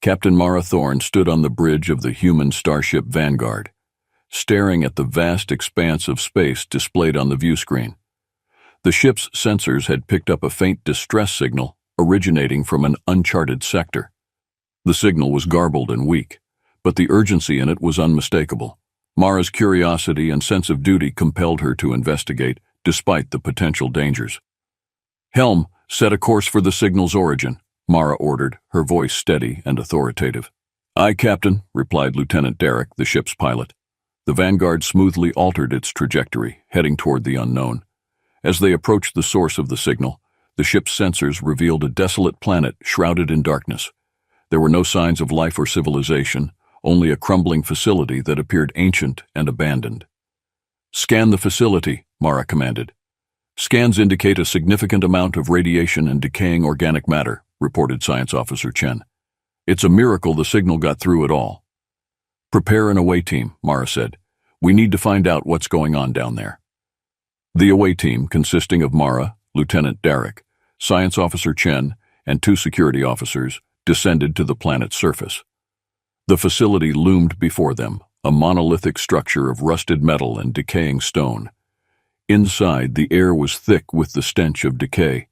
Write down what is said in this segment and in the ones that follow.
Captain Mara Thorne stood on the bridge of the human starship Vanguard, staring at the vast expanse of space displayed on the view screen. The ship's sensors had picked up a faint distress signal originating from an uncharted sector. The signal was garbled and weak, but the urgency in it was unmistakable. Mara's curiosity and sense of duty compelled her to investigate, despite the potential dangers. "Helm, set a course for the signal's origin," Mara ordered, her voice steady and authoritative. "Aye, Captain," replied Lieutenant Derek, the ship's pilot. The Vanguard smoothly altered its trajectory, heading toward the unknown. As they approached the source of the signal, the ship's sensors revealed a desolate planet shrouded in darkness. There were no signs of life or civilization, only a crumbling facility that appeared ancient and abandoned. "Scan the facility," Mara commanded. "Scans indicate a significant amount of radiation and decaying organic matter," reported Science Officer Chen. "It's a miracle the signal got through at all." "Prepare an away team," Mara said. "We need to find out what's going on down there." The away team, consisting of Mara, Lieutenant Derek, Science Officer Chen, and 2 security officers, descended to the planet's surface. The facility loomed before them, a monolithic structure of rusted metal and decaying stone. Inside, the air was thick with the stench of decay,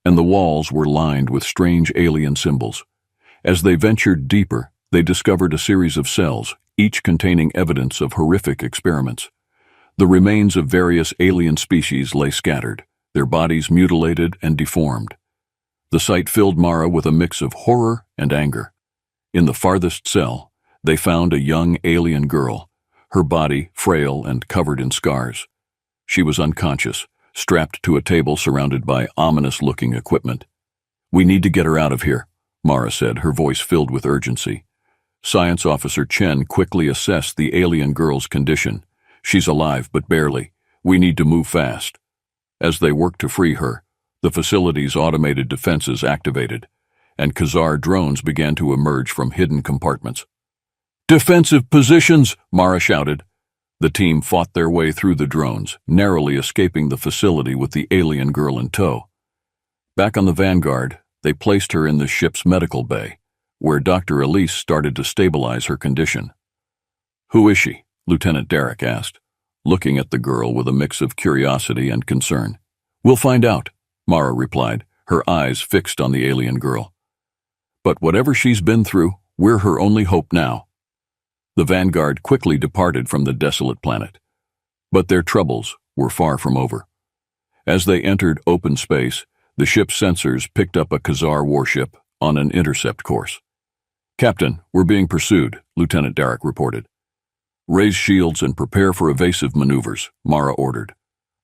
and the walls were lined with strange alien symbols. As they ventured deeper, they discovered a series of cells, each containing evidence of horrific experiments. The remains of various alien species lay scattered, their bodies mutilated and deformed. The sight filled Mara with a mix of horror and anger. In the farthest cell, they found a young alien girl, her body frail and covered in scars. She was unconscious, strapped to a table surrounded by ominous-looking equipment. "We need to get her out of here," Mara said, her voice filled with urgency. Science Officer Chen quickly assessed the alien girl's condition. "She's alive, but barely. We need to move fast." As they worked to free her, the facility's automated defenses activated, and Khazar drones began to emerge from hidden compartments. "Defensive positions!" Mara shouted. The team fought their way through the drones, narrowly escaping the facility with the alien girl in tow. Back on the Vanguard, they placed her in the ship's medical bay, where Dr. Elise started to stabilize her condition. "Who is she?" Lieutenant Derek asked, looking at the girl with a mix of curiosity and concern. "We'll find out," Mara replied, her eyes fixed on the alien girl. "But whatever she's been through, we're her only hope now." The Vanguard quickly departed from the desolate planet, but their troubles were far from over. As they entered open space, the ship's sensors picked up a Khazar warship on an intercept course. "Captain, we're being pursued," Lieutenant Derek reported. "Raise shields and prepare for evasive maneuvers," Mara ordered.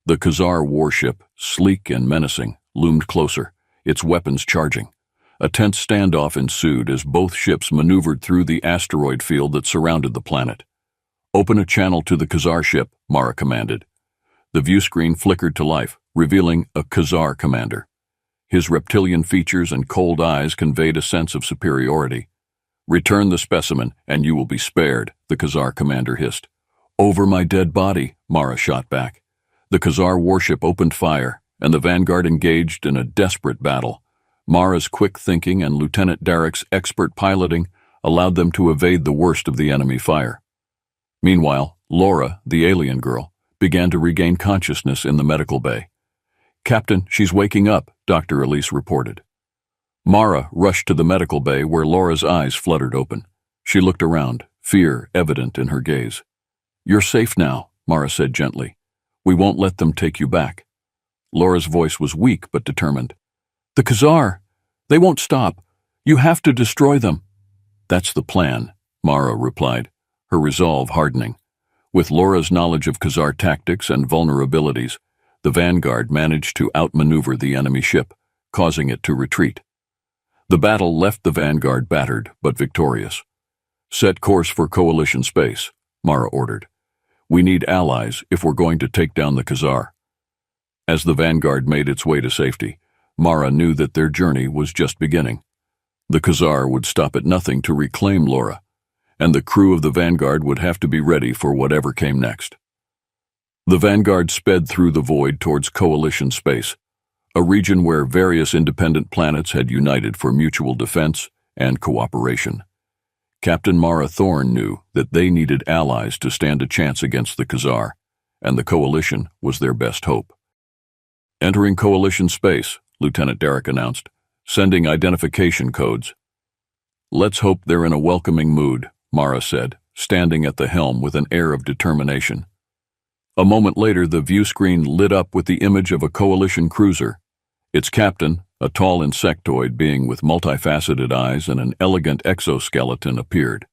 The Khazar warship, sleek and menacing, loomed closer, its weapons charging. A tense standoff ensued as both ships maneuvered through the asteroid field that surrounded the planet. "Open a channel to the Khazar ship," Mara commanded. The view screen flickered to life, revealing a Khazar commander. His reptilian features and cold eyes conveyed a sense of superiority. "Return the specimen, and you will be spared," the Khazar commander hissed. "Over my dead body," Mara shot back. The Khazar warship opened fire, and the Vanguard engaged in a desperate battle. Mara's quick thinking and Lieutenant Derek's expert piloting allowed them to evade the worst of the enemy fire. Meanwhile, Laura, the alien girl, began to regain consciousness in the medical bay. "Captain, she's waking up," Dr. Elise reported. Mara rushed to the medical bay where Laura's eyes fluttered open. She looked around, fear evident in her gaze. "You're safe now," Mara said gently. "We won't let them take you back." Laura's voice was weak but determined. "The Khazar! They won't stop. You have to destroy them." "That's the plan," Mara replied, her resolve hardening. With Laura's knowledge of Khazar tactics and vulnerabilities, the Vanguard managed to outmaneuver the enemy ship, causing it to retreat. The battle left the Vanguard battered but victorious. "Set course for Coalition space," Mara ordered. "We need allies if we're going to take down the Khazar." As the Vanguard made its way to safety, Mara knew that their journey was just beginning. The Khazar would stop at nothing to reclaim Laura, and the crew of the Vanguard would have to be ready for whatever came next. The Vanguard sped through the void towards Coalition space, a region where various independent planets had united for mutual defense and cooperation. Captain Mara Thorne knew that they needed allies to stand a chance against the Khazar, and the Coalition was their best hope. "Entering Coalition space," Lieutenant Derek announced, "sending identification codes." "Let's hope they're in a welcoming mood," Mara said, standing at the helm with an air of determination. A moment later, the view screen lit up with the image of a Coalition cruiser. Its captain, a tall insectoid being with multifaceted eyes and an elegant exoskeleton, appeared.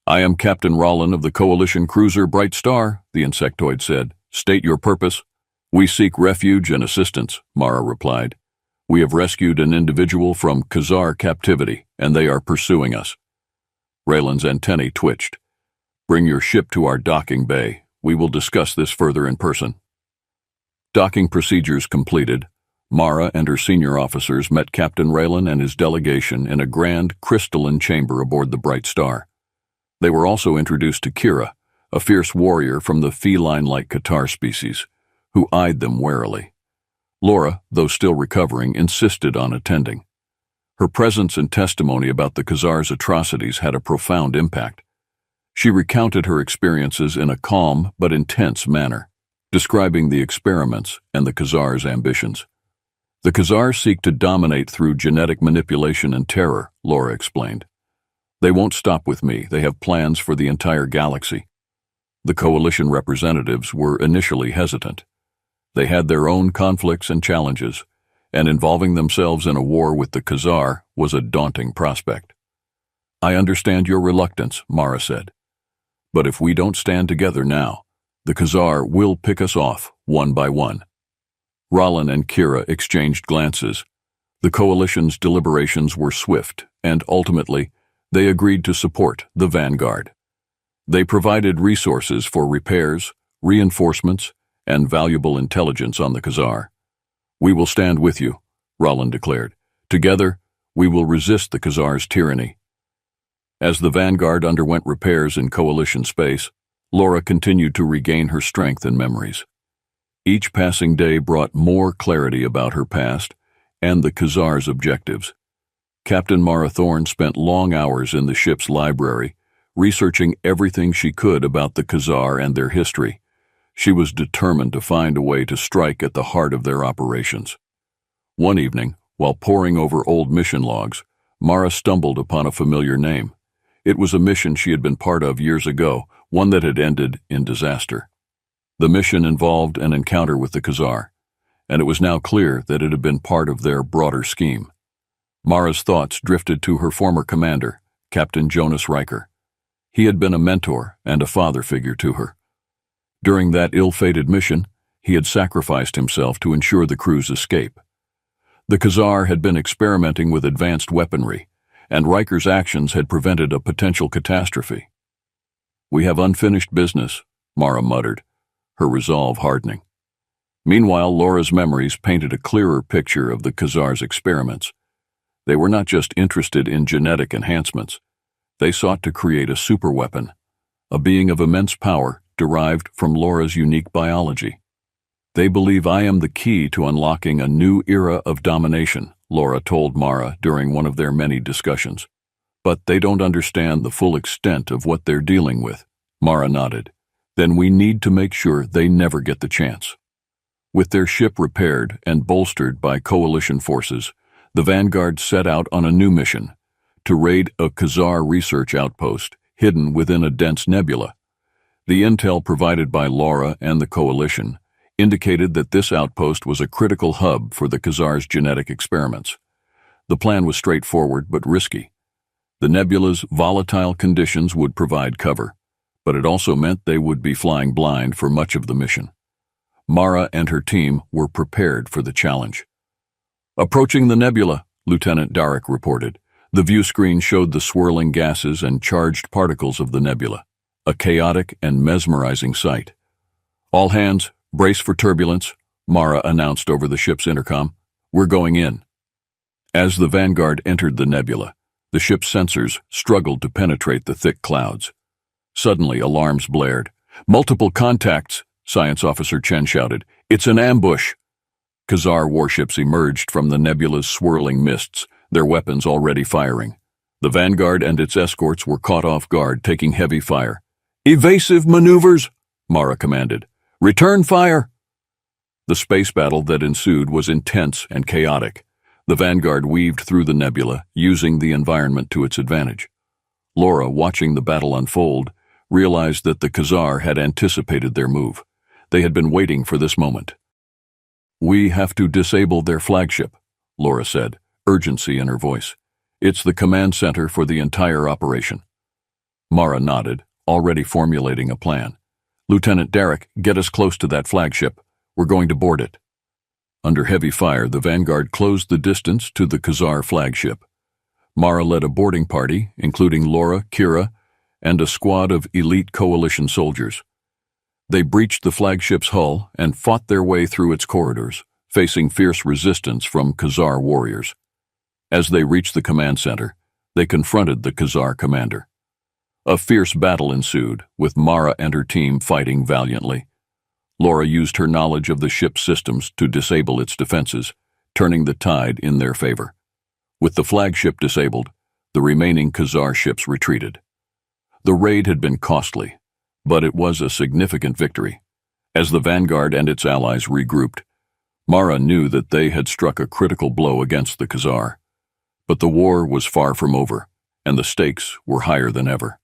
"I am Captain Rollin of the Coalition cruiser Bright Star," the insectoid said. "State your purpose." "We seek refuge and assistance," Mara replied. "We have rescued an individual from Khazar captivity, and they are pursuing us." Raylan's antennae twitched. "Bring your ship to our docking bay. We will discuss this further in person." Docking procedures completed, Mara and her senior officers met Captain Raylan and his delegation in a grand crystalline chamber aboard the Bright Star. They were also introduced to Kira, a fierce warrior from the feline-like Qatar species, who eyed them warily. Laura, though still recovering, insisted on attending. Her presence and testimony about the Khazar's atrocities had a profound impact. She recounted her experiences in a calm but intense manner, describing the experiments and the Khazar's ambitions. "The Khazar seek to dominate through genetic manipulation and terror," Laura explained. "They won't stop with me. They have plans for the entire galaxy." The Coalition representatives were initially hesitant. They had their own conflicts and challenges, and involving themselves in a war with the Khazar was a daunting prospect. "I understand your reluctance," Mara said. "But if we don't stand together now, the Khazar will pick us off one by one." Rollin and Kira exchanged glances. The Coalition's deliberations were swift, and ultimately, they agreed to support the Vanguard. They provided resources for repairs, reinforcements, and valuable intelligence on the Khazar. "We will stand with you," Rollin declared. "Together, we will resist the Khazar's tyranny." As the Vanguard underwent repairs in Coalition space, Laura continued to regain her strength and memories. Each passing day brought more clarity about her past and the Khazar's objectives. Captain Mara Thorne spent long hours in the ship's library, researching everything she could about the Khazar and their history. She was determined to find a way to strike at the heart of their operations. One evening, while poring over old mission logs, Mara stumbled upon a familiar name. It was a mission she had been part of years ago, one that had ended in disaster. The mission involved an encounter with the Khazar, and it was now clear that it had been part of their broader scheme. Mara's thoughts drifted to her former commander, Captain Jonas Riker. He had been a mentor and a father figure to her. During that ill-fated mission, he had sacrificed himself to ensure the crew's escape. The Khazar had been experimenting with advanced weaponry, and Riker's actions had prevented a potential catastrophe. "We have unfinished business," Mara muttered, her resolve hardening. Meanwhile, Laura's memories painted a clearer picture of the Khazar's experiments. They were not just interested in genetic enhancements. They sought to create a superweapon, a being of immense power derived from Laura's unique biology. "They believe I am the key to unlocking a new era of domination," Laura told Mara during one of their many discussions. "But they don't understand the full extent of what they're dealing with." Mara nodded. "Then we need to make sure they never get the chance." With their ship repaired and bolstered by Coalition forces, the Vanguard set out on a new mission, to raid a Khazar research outpost hidden within a dense nebula. The intel provided by Laura and the Coalition indicated that this outpost was a critical hub for the Khazar's genetic experiments. The plan was straightforward but risky. The nebula's volatile conditions would provide cover, but it also meant they would be flying blind for much of the mission. Mara and her team were prepared for the challenge. "Approaching the nebula," Lieutenant Derek reported. The view screen showed the swirling gases and charged particles of the nebula, a chaotic and mesmerizing sight. "All hands, brace for turbulence," Mara announced over the ship's intercom. "We're going in." As the Vanguard entered the nebula, the ship's sensors struggled to penetrate the thick clouds. Suddenly, alarms blared. "Multiple contacts," Science Officer Chen shouted. "It's an ambush." Khazar warships emerged from the nebula's swirling mists, their weapons already firing. The Vanguard and its escorts were caught off guard, taking heavy fire. "Evasive maneuvers!" Mara commanded. "Return fire!" The space battle that ensued was intense and chaotic. The Vanguard weaved through the nebula, using the environment to its advantage. Laura, watching the battle unfold, realized that the Khazar had anticipated their move. They had been waiting for this moment. "We have to disable their flagship," Laura said, urgency in her voice. "It's the command center for the entire operation." Mara nodded, already formulating a plan. "Lieutenant Derek, get us close to that flagship. We're going to board it." Under heavy fire, the Vanguard closed the distance to the Khazar flagship. Mara led a boarding party, including Laura, Kira, and a squad of elite coalition soldiers. They breached the flagship's hull and fought their way through its corridors, facing fierce resistance from Khazar warriors. As they reached the command center, they confronted the Khazar commander. A fierce battle ensued, with Mara and her team fighting valiantly. Laura used her knowledge of the ship's systems to disable its defenses, turning the tide in their favor. With the flagship disabled, the remaining Khazar ships retreated. The raid had been costly, but it was a significant victory. As the Vanguard and its allies regrouped, Mara knew that they had struck a critical blow against the Khazar. But the war was far from over, and the stakes were higher than ever.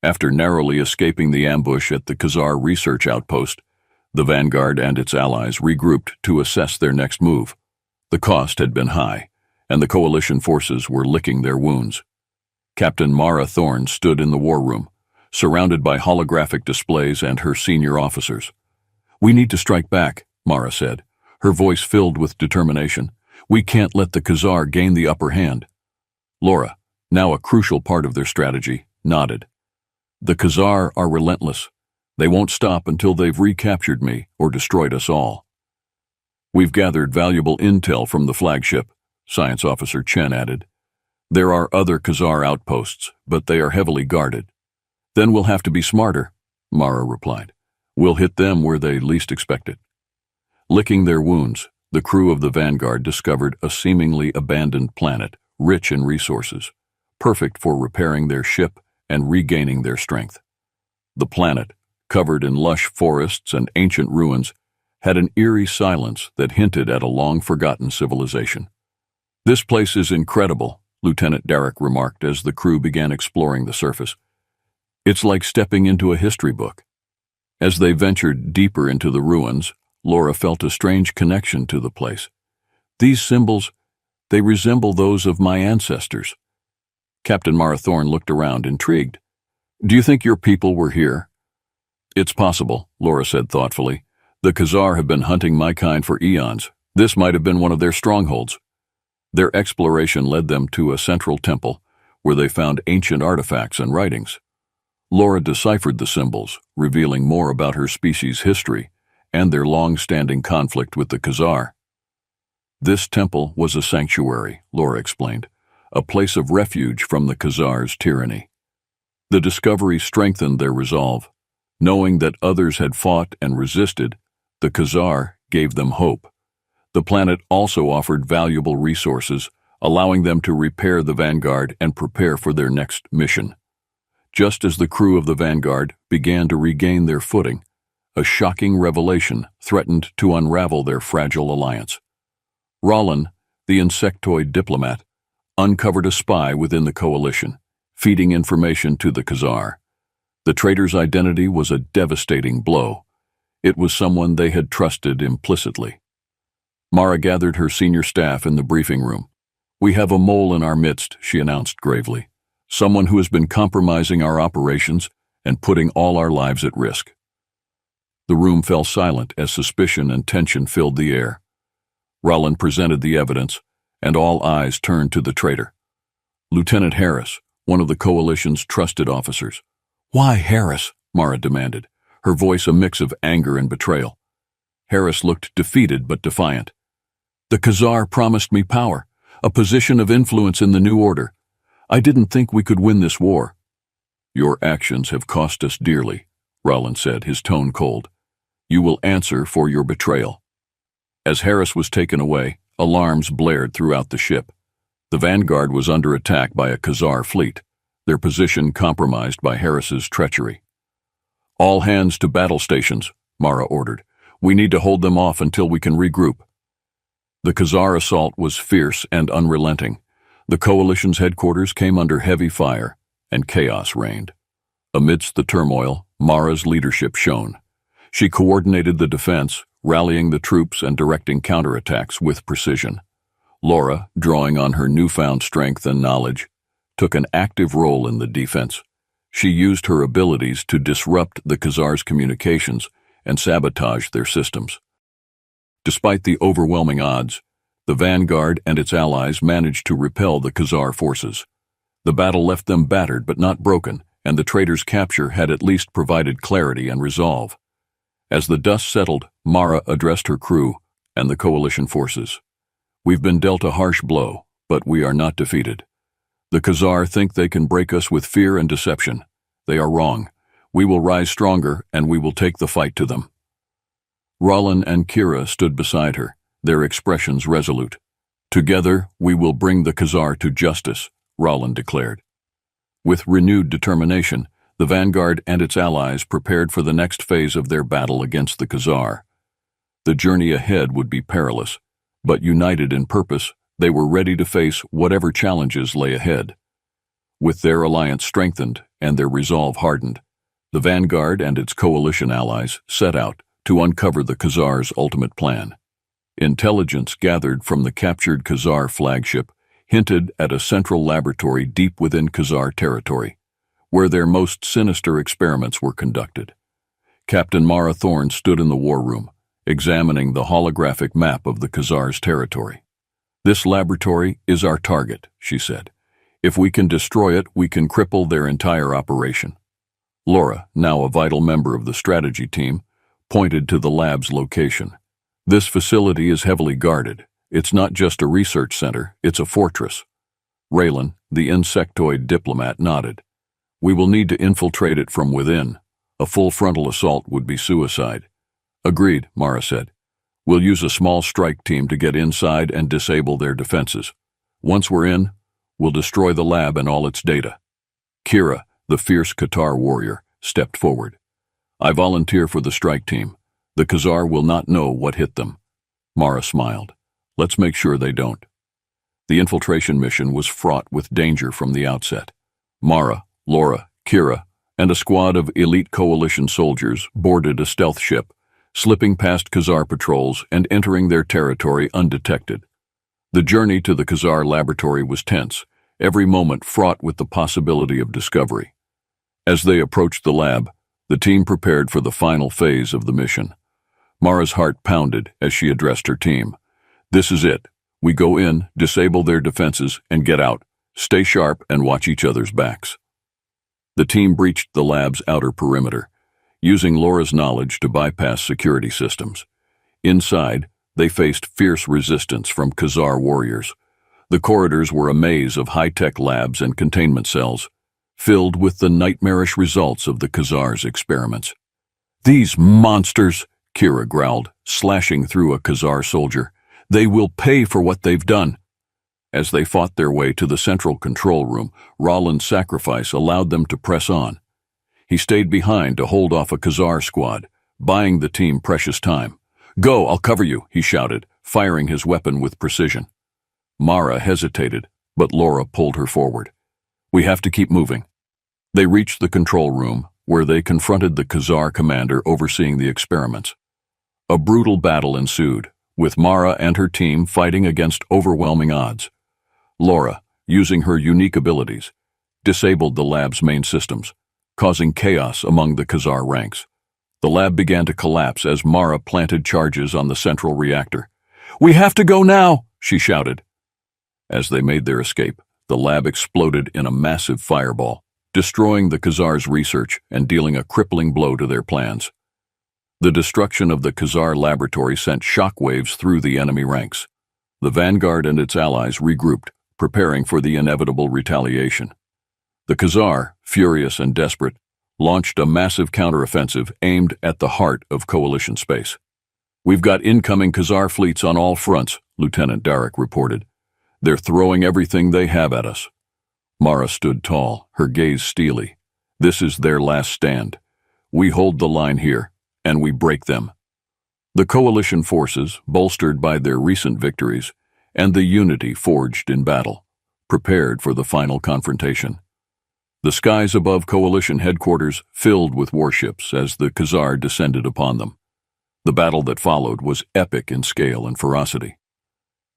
After narrowly escaping the ambush at the Khazar research outpost, the Vanguard and its allies regrouped to assess their next move. The cost had been high, and the coalition forces were licking their wounds. Captain Mara Thorne stood in the war room, surrounded by holographic displays and her senior officers. "We need to strike back," Mara said, her voice filled with determination. "We can't let the Khazar gain the upper hand." Laura, now a crucial part of their strategy, nodded. "The Khazar are relentless. They won't stop until they've recaptured me or destroyed us all." "We've gathered valuable intel from the flagship," Science Officer Chen added. "There are other Khazar outposts, but they are heavily guarded." "Then we'll have to be smarter," Mara replied. "We'll hit them where they least expect it." Licking their wounds, the crew of the Vanguard discovered a seemingly abandoned planet, rich in resources, perfect for repairing their ship and regaining their strength. The planet, covered in lush forests and ancient ruins, had an eerie silence that hinted at a long-forgotten civilization. "This place is incredible," Lieutenant Derek remarked as the crew began exploring the surface. "It's like stepping into a history book." As they ventured deeper into the ruins, Laura felt a strange connection to the place. "These symbols, they resemble those of my ancestors." Captain Mara Thorne looked around, intrigued. "Do you think your people were here?" "It's possible," Laura said thoughtfully. "The Khazar have been hunting my kind for eons. This might have been one of their strongholds." Their exploration led them to a central temple, where they found ancient artifacts and writings. Laura deciphered the symbols, revealing more about her species' history and their long-standing conflict with the Khazar. "This temple was a sanctuary," Laura explained, "a place of refuge from the Khazar's tyranny." The discovery strengthened their resolve. Knowing that others had fought and resisted, the Khazar gave them hope. The planet also offered valuable resources, allowing them to repair the Vanguard and prepare for their next mission. Just as the crew of the Vanguard began to regain their footing, a shocking revelation threatened to unravel their fragile alliance. Rollin, the insectoid diplomat, uncovered a spy within the coalition, feeding information to the Khazar. The traitor's identity was a devastating blow. It was someone they had trusted implicitly. Mara gathered her senior staff in the briefing room. "We have a mole in our midst," she announced gravely. "Someone who has been compromising our operations and putting all our lives at risk." The room fell silent as suspicion and tension filled the air. Rollin presented the evidence, and all eyes turned to the traitor. Lieutenant Harris, one of the coalition's trusted officers. "Why Harris?" Mara demanded, her voice a mix of anger and betrayal. Harris looked defeated but defiant. "The Khazar promised me power, a position of influence in the new order. I didn't think we could win this war." "Your actions have cost us dearly," Rollin said, his tone cold. "You will answer for your betrayal." As Harris was taken away, alarms blared throughout the ship. The Vanguard was under attack by a Khazar fleet, their position compromised by Harris's treachery. "All hands to battle stations," Mara ordered. "We need to hold them off until we can regroup." The Khazar assault was fierce and unrelenting. The coalition's headquarters came under heavy fire, and chaos reigned. Amidst the turmoil, Mara's leadership shone. She coordinated the defense, rallying the troops and directing counterattacks with precision. Laura, drawing on her newfound strength and knowledge, took an active role in the defense. She used her abilities to disrupt the Khazar's communications and sabotage their systems. Despite the overwhelming odds, the Vanguard and its allies managed to repel the Khazar forces. The battle left them battered but not broken, and the traitors' capture had at least provided clarity and resolve. As the dust settled, Mara addressed her crew and the coalition forces. "We've been dealt a harsh blow, but we are not defeated. The Khazar think they can break us with fear and deception. They are wrong. We will rise stronger, and we will take the fight to them." Rollin and Kira stood beside her, their expressions resolute. "Together, we will bring the Khazar to justice," Rollin declared. With renewed determination, the Vanguard and its allies prepared for the next phase of their battle against the Khazar. The journey ahead would be perilous, but united in purpose, they were ready to face whatever challenges lay ahead. With their alliance strengthened and their resolve hardened, the Vanguard and its coalition allies set out to uncover the Khazar's ultimate plan. Intelligence gathered from the captured Khazar flagship hinted at a central laboratory deep within Khazar territory, where their most sinister experiments were conducted. Captain Mara Thorne stood in the war room, examining the holographic map of the Khazar's territory. "This laboratory is our target," she said. "If we can destroy it, we can cripple their entire operation." Laura, now a vital member of the strategy team, pointed to the lab's location. "This facility is heavily guarded. It's not just a research center, it's a fortress." Raylan, the insectoid diplomat, nodded. "We will need to infiltrate it from within. A full frontal assault would be suicide." "Agreed," Mara said. "We'll use a small strike team to get inside and disable their defenses. Once we're in, we'll destroy the lab and all its data." Kira, the fierce Qatar warrior, stepped forward. "I volunteer for the strike team. The Khazar will not know what hit them." Mara smiled. "Let's make sure they don't." The infiltration mission was fraught with danger from the outset. Mara, Laura, Kira, and a squad of elite coalition soldiers boarded a stealth ship, slipping past Khazar patrols and entering their territory undetected. The journey to the Khazar laboratory was tense, every moment fraught with the possibility of discovery. As they approached the lab, the team prepared for the final phase of the mission. Mara's heart pounded as she addressed her team. "This is it. We go in, disable their defenses, and get out. Stay sharp and watch each other's backs." The team breached the lab's outer perimeter, using Laura's knowledge to bypass security systems. Inside, they faced fierce resistance from Khazar warriors. The corridors were a maze of high-tech labs and containment cells, filled with the nightmarish results of the Khazar's experiments. "These monsters!" Kira growled, slashing through a Khazar soldier. "They will pay for what they've done." As they fought their way to the central control room, Rollin's sacrifice allowed them to press on. He stayed behind to hold off a Khazar squad, buying the team precious time. "Go, I'll cover you," he shouted, firing his weapon with precision. Mara hesitated, but Laura pulled her forward. "We have to keep moving." They reached the control room, where they confronted the Khazar commander overseeing the experiments. A brutal battle ensued, with Mara and her team fighting against overwhelming odds. Laura, using her unique abilities, disabled the lab's main systems, causing chaos among the Khazar ranks. The lab began to collapse as Mara planted charges on the central reactor. "We have to go now!" she shouted. As they made their escape, the lab exploded in a massive fireball, destroying the Khazar's research and dealing a crippling blow to their plans. The destruction of the Khazar laboratory sent shockwaves through the enemy ranks. The Vanguard and its allies regrouped, preparing for the inevitable retaliation. The Khazar, furious and desperate, launched a massive counteroffensive aimed at the heart of coalition space. "We've got incoming Khazar fleets on all fronts," Lieutenant Darek reported. They're throwing everything they have at us. Mara stood tall, her gaze steely. This is their last stand. We hold the line here, and we break them. The coalition forces, bolstered by their recent victories, and the unity forged in battle, prepared for the final confrontation. The skies above coalition headquarters filled with warships as the Khazar descended upon them. The battle that followed was epic in scale and ferocity.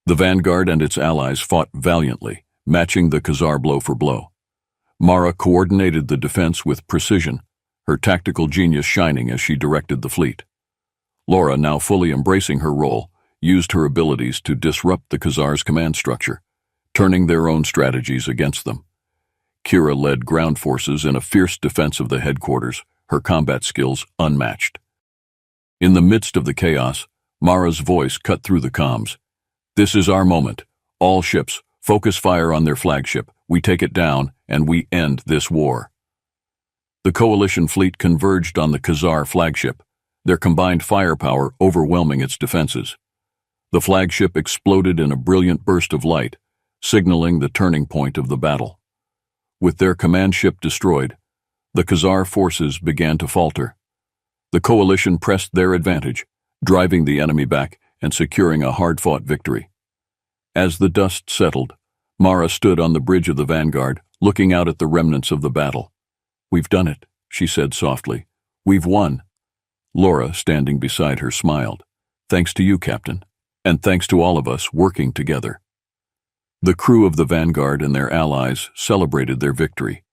The Vanguard and its allies fought valiantly, matching the Khazar blow for blow. Mara coordinated the defense with precision, her tactical genius shining as she directed the fleet. Laura, now fully embracing her role, used her abilities to disrupt the Khazar's command structure, turning their own strategies against them. Kira led ground forces in a fierce defense of the headquarters, her combat skills unmatched. In the midst of the chaos, Mara's voice cut through the comms. This is our moment. All ships, focus fire on their flagship. We take it down, and we end this war. The coalition fleet converged on the Khazar flagship, their combined firepower overwhelming its defenses. The flagship exploded in a brilliant burst of light, signaling the turning point of the battle. With their command ship destroyed, the Khazar forces began to falter. The coalition pressed their advantage, driving the enemy back and securing a hard-fought victory. As the dust settled, Mara stood on the bridge of the Vanguard, looking out at the remnants of the battle. "We've done it," she said softly. "We've won." Laura, standing beside her, smiled. "Thanks to you, Captain, and thanks to all of us working together." The crew of the Vanguard and their allies celebrated their victory,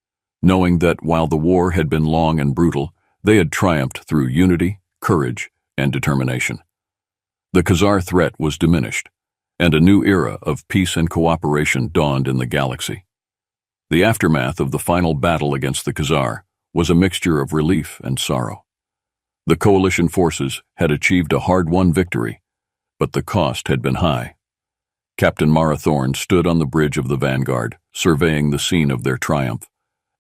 knowing that while the war had been long and brutal, they had triumphed through unity, courage, and determination. The Khazar threat was diminished, and a new era of peace and cooperation dawned in the galaxy. The aftermath of the final battle against the Khazar was a mixture of relief and sorrow. The coalition forces had achieved a hard-won victory, but the cost had been high. Captain Mara Thorne stood on the bridge of the Vanguard, surveying the scene of their triumph.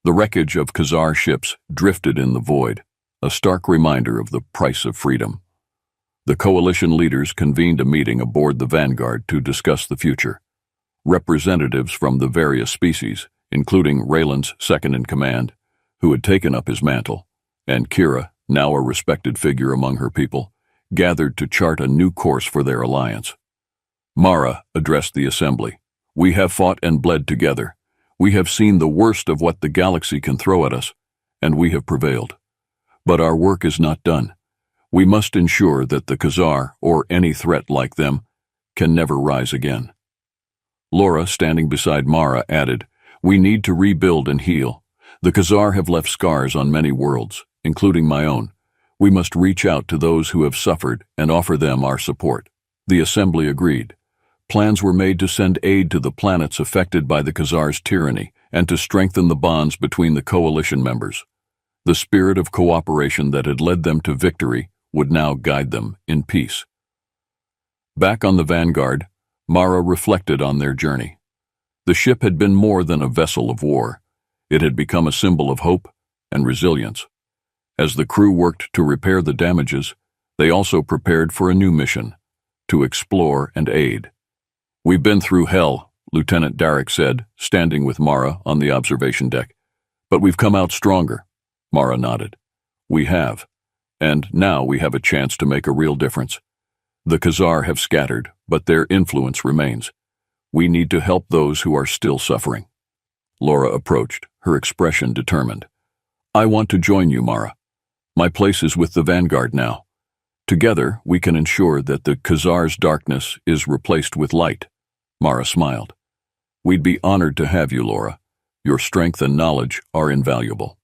The wreckage of Khazar ships drifted in the void, a stark reminder of the price of freedom. The coalition leaders convened a meeting aboard the Vanguard to discuss the future. Representatives from the various species, including Raylan's second-in-command, who had taken up his mantle, and Kira, now a respected figure among her people, gathered to chart a new course for their alliance. Mara addressed the assembly. "We have fought and bled together. We have seen the worst of what the galaxy can throw at us, and we have prevailed. But our work is not done. We must ensure that the Khazar, or any threat like them, can never rise again." Laura, standing beside Mara, added, "We need to rebuild and heal. The Khazar have left scars on many worlds, including my own. We must reach out to those who have suffered and offer them our support." The assembly agreed. Plans were made to send aid to the planets affected by the Khazar's tyranny and to strengthen the bonds between the coalition members. The spirit of cooperation that had led them to victory would now guide them in peace. Back on the Vanguard, Mara reflected on their journey. The ship had been more than a vessel of war. It had become a symbol of hope and resilience. As the crew worked to repair the damages, they also prepared for a new mission, to explore and aid. "We've been through hell," Lieutenant Darrick said, standing with Mara on the observation deck. "But we've come out stronger." Mara nodded. "We have. And now we have a chance to make a real difference. The Khazar have scattered, but their influence remains. We need to help those who are still suffering." Laura approached, her expression determined. "I want to join you, Mara. My place is with the Vanguard now. Together, we can ensure that the Khazar's darkness is replaced with light." Mara smiled. "We'd be honored to have you, Laura. Your strength and knowledge are invaluable."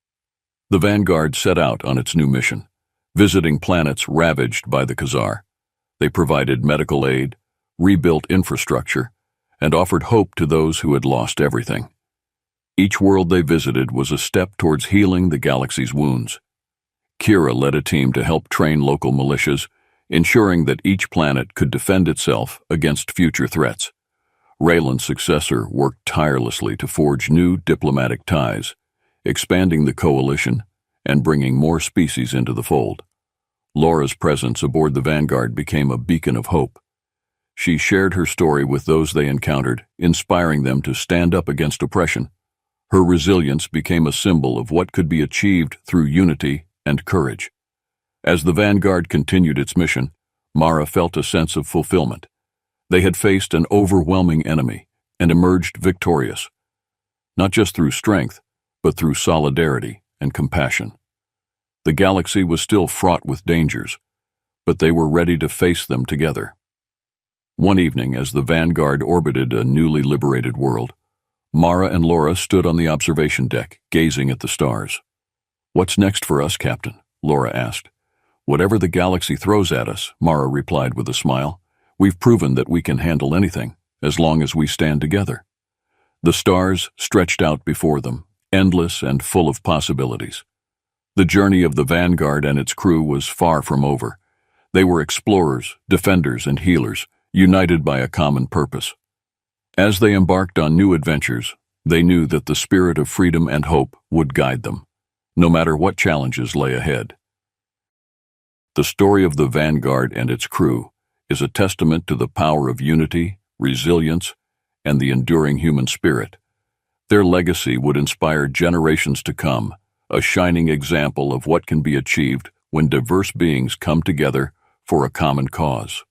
The Vanguard set out on its new mission, visiting planets ravaged by the Khazar. They provided medical aid, rebuilt infrastructure, and offered hope to those who had lost everything. Each world they visited was a step towards healing the galaxy's wounds. Kira led a team to help train local militias, ensuring that each planet could defend itself against future threats. Raylan's successor worked tirelessly to forge new diplomatic ties, expanding the coalition and bringing more species into the fold. Laura's presence aboard the Vanguard became a beacon of hope. She shared her story with those they encountered, inspiring them to stand up against oppression. Her resilience became a symbol of what could be achieved through unity and courage. As the vanguard continued its mission, Mara felt a sense of fulfillment. They had faced an overwhelming enemy and emerged victorious, not just through strength, but through solidarity and compassion. The galaxy was still fraught with dangers, but they were ready to face them together. One evening, as the vanguard orbited a newly liberated world, Mara and Laura stood on the observation deck, gazing at the stars. "What's next for us, Captain?" Laura asked. "Whatever the galaxy throws at us," Mara replied with a smile. "We've proven that we can handle anything, as long as we stand together." The stars stretched out before them, endless and full of possibilities. The journey of the vanguard and its crew was far from over. They were explorers, defenders, and healers, united by a common purpose. As they embarked on new adventures, they knew that the spirit of freedom and hope would guide them, no matter what challenges lay ahead. The story of the vanguard and its crew is a testament to the power of unity, resilience, and the enduring human spirit. Their legacy would inspire generations to come, a shining example of what can be achieved when diverse beings come together for a common cause.